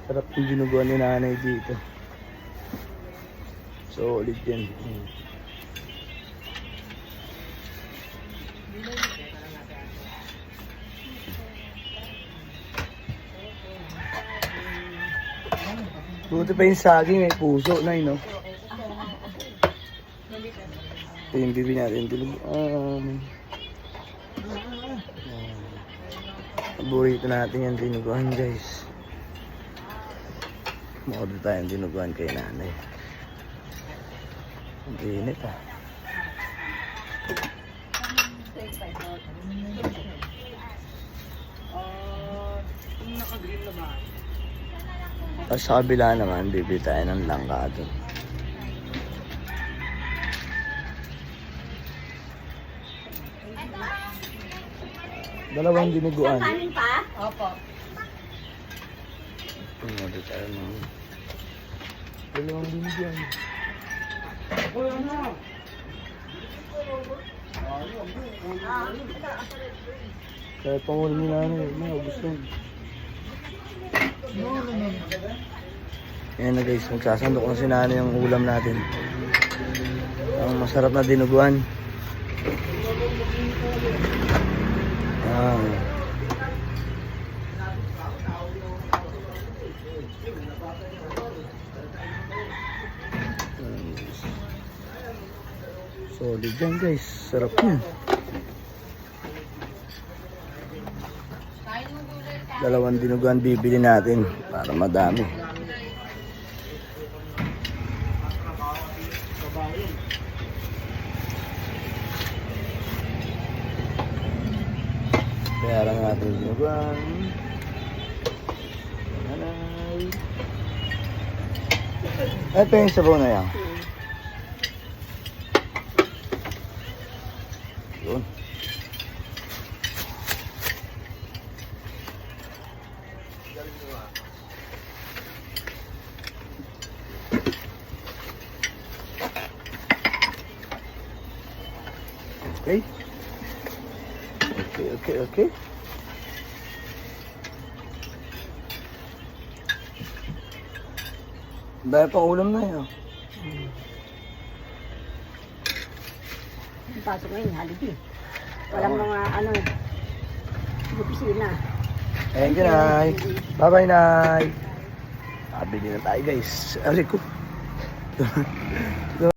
Sarap yung dinuguan ni nanay dito. Solid yan. Buti pa yung saging, may puso na no? Ito yung bibi natin. Paborito natin yung dinuguan, guys. Maorder tayong dinuguan kay nanay. Ang init ah. Sa kabila naman, bibili tayo ng langka doon. Dalawang dinuguan. Kanin pa? Opo. Order tayo ng dalawang dinuguan. Kaya pangulo ni nanay, gusto. Ayan na guys, magsasandok na si nanay yung ulam natin. Ang masarap na dinuguan. Solid yan guys, sarap yan. Dalawang dinuguan bibili natin para madami. Kaya lang natin dinuguan. Ito yung sabaw na yan. Yun. Okay. Dahil pang ulam na yun. Pasok ngayon, holiday. Walang mga opisina. Thank you, Nay. Bye-bye, Nay. Nabili na tayo, guys. Ari ko.